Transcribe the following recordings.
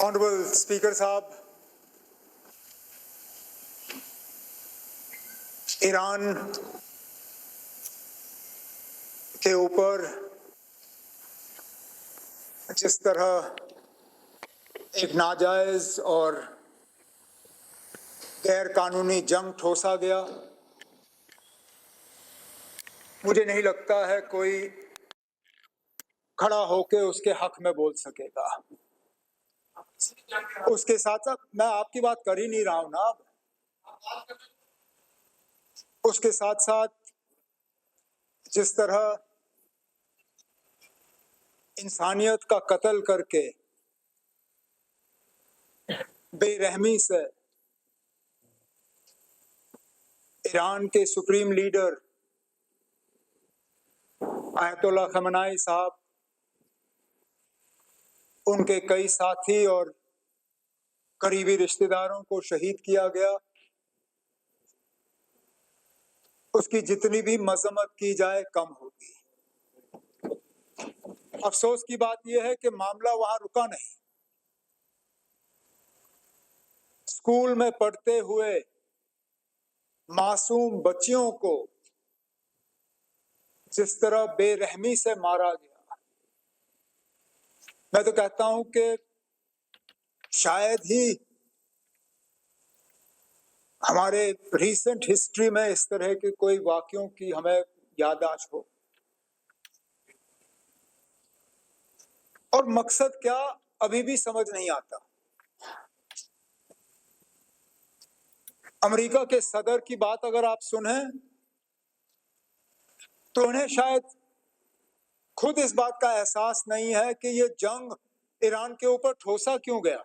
Honourable speaker साहब, Iran के ऊपर जिस तरह एक नाजायज और गैर कानूनी जंग ठोसा गया, मुझे नहीं लगता है कोई खड़ा होकर उसके हक में बोल सकेगा। उसके साथ साथ मैं आपकी बात कर ही नहीं रहा हूं ना, उसके साथ साथ जिस तरह इंसानियत का कत्ल करके बेरहमी से ईरान के सुप्रीम लीडर आयतुल्ला खमेनी साहब, उनके कई साथी और करीबी रिश्तेदारों को शहीद किया गया, उसकी जितनी भी मजम्मत की जाए कम होगी। अफसोस की बात यह है कि मामला वहां रुका नहीं। स्कूल में पढ़ते हुए मासूम बच्चियों को जिस तरह बेरहमी से मारा गया, मैं तो कहता हूं कि शायद ही हमारे रीसेंट हिस्ट्री में इस तरह के कोई वाकयों की हमें याददाश्त हो। और मकसद क्या, अभी भी समझ नहीं आता। अमेरिका के सदर की बात अगर आप सुने तो उन्हें शायद खुद इस बात का एहसास नहीं है कि ये जंग ईरान के ऊपर ठोसा क्यों गया।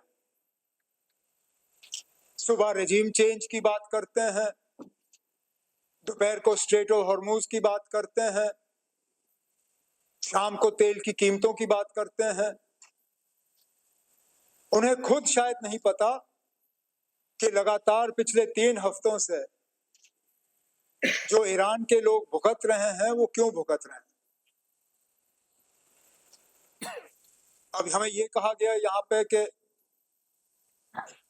सुबह रेजिम चेंज की बात करते हैं, दोपहर को स्ट्रेट ऑफ हॉर्मुज की बात करते हैं, शाम को तेल की कीमतों की बात करते हैं। उन्हें खुद शायद नहीं पता कि लगातार पिछले 3 हफ्तों से जो ईरान के लोग भुगत रहे हैं वो क्यों भुगत रहे हैं। अब हमें ये कहा गया यहाँ पे कि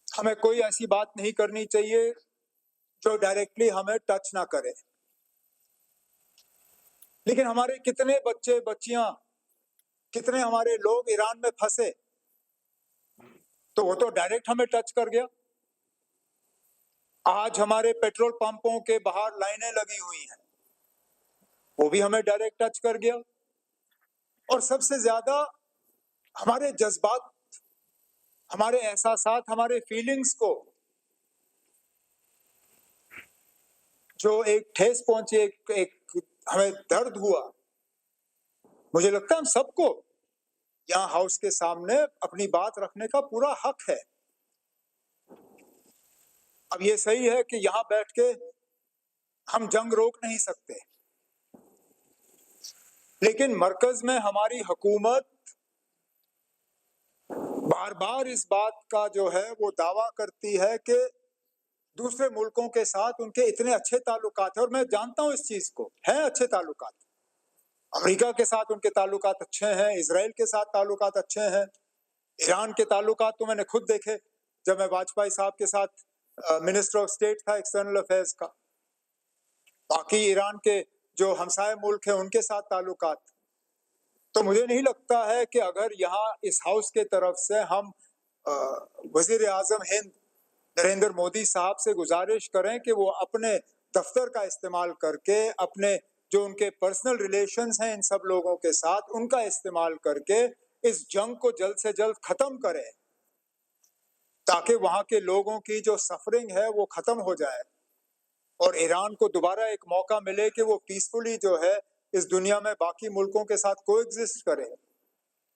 हमें कोई ऐसी बात नहीं करनी चाहिए जो डायरेक्टली हमें टच ना करे, लेकिन हमारे कितने बच्चे बच्चियां, कितने हमारे लोग ईरान में फंसे, तो वो तो डायरेक्ट हमें टच कर गया। आज हमारे पेट्रोल पंपों के बाहर लाइनें लगी हुई हैं, वो भी हमें डायरेक्ट टच कर गया। और सबसे ज्यादा हमारे जज्बात, हमारे एहसासात, हमारे फीलिंग्स को जो एक ठेस पहुंची, एक हमें दर्द हुआ। मुझे लगता है हम सबको यहां हाउस के सामने अपनी बात रखने का पूरा हक है। अब ये सही है कि यहां बैठ के हम जंग रोक नहीं सकते, लेकिन मरकज में हमारी हुकूमत बार बार इस बात का जो है वो दावा करती है कि दूसरे मुल्कों के साथ उनके इतने अच्छे ताल्लुकात हैं, और मैं जानता हूं इस चीज को, है अच्छे ताल्लुकात। अमेरिका के साथ उनके ताल्लुकात अच्छे हैं, इजराइल के साथ ताल्लुकात अच्छे हैं, ईरान के ताल्लुकात तो मैंने खुद देखे जब मैं वाजपेयी साहब के साथ मिनिस्टर ऑफ स्टेट था एक्सटर्नल अफेयर्स का। बाकी ईरान के जो हमसाय मुल्क हैं उनके साथ ताल्लुकात। तो मुझे नहीं लगता है कि अगर यहाँ इस हाउस के तरफ से हम वजीर आजम हिंद नरेंद्र मोदी साहब से गुजारिश करें कि वो अपने दफ्तर का इस्तेमाल करके, अपने जो उनके पर्सनल रिलेशंस हैं इन सब लोगों के साथ, उनका इस्तेमाल करके इस जंग को जल्द से जल्द खत्म करें, ताकि वहां के लोगों की जो सफरिंग है वो खत्म हो जाए और ईरान को दोबारा एक मौका मिले कि वो पीसफुली जो है इस दुनिया में बाकी मुल्कों के साथ कोएग्जिस्ट करे।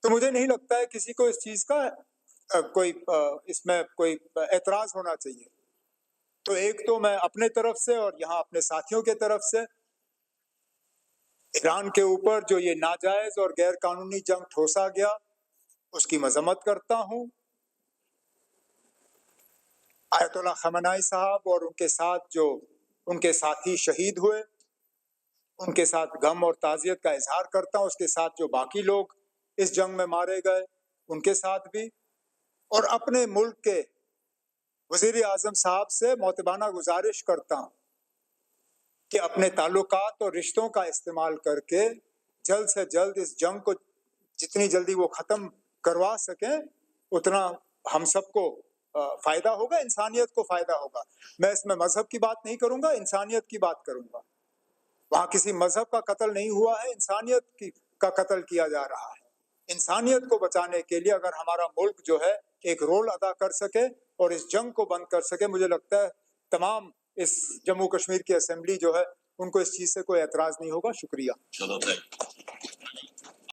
तो मुझे नहीं लगता है किसी को इस चीज का कोई इसमें कोई एतराज होना चाहिए। तो एक तो मैं अपने तरफ से और यहाँ अपने साथियों के तरफ से ईरान के ऊपर जो ये नाजायज और गैर कानूनी जंग ठोसा गया उसकी मजम्मत करता हूं। आयतुल्ला खमेनी साहब और उनके साथ जो उनके साथी शहीद हुए, उनके साथ गम और ताजियत का इजहार करता हूं। उसके साथ जो बाकी लोग इस जंग में मारे गए उनके साथ भी। और अपने मुल्क के वजीर आजम साहब से मोतबाना गुजारिश करता हूं कि अपने ताल्लुकात और रिश्तों का इस्तेमाल करके जल्द से जल्द इस जंग को जितनी जल्दी वो खत्म करवा सकें उतना हम सबको फायदा होगा, इंसानियत को फायदा होगा। मैं इसमें मजहब की बात नहीं करूंगा, इंसानियत की बात करूंगा। वहां किसी मजहब का कत्ल नहीं हुआ है, इंसानियत का कत्ल किया जा रहा है। इंसानियत को बचाने के लिए अगर हमारा मुल्क जो है एक रोल अदा कर सके और इस जंग को बंद कर सके, मुझे लगता है तमाम इस जम्मू कश्मीर की असेंबली जो है उनको इस चीज से कोई एतराज नहीं होगा। शुक्रिया।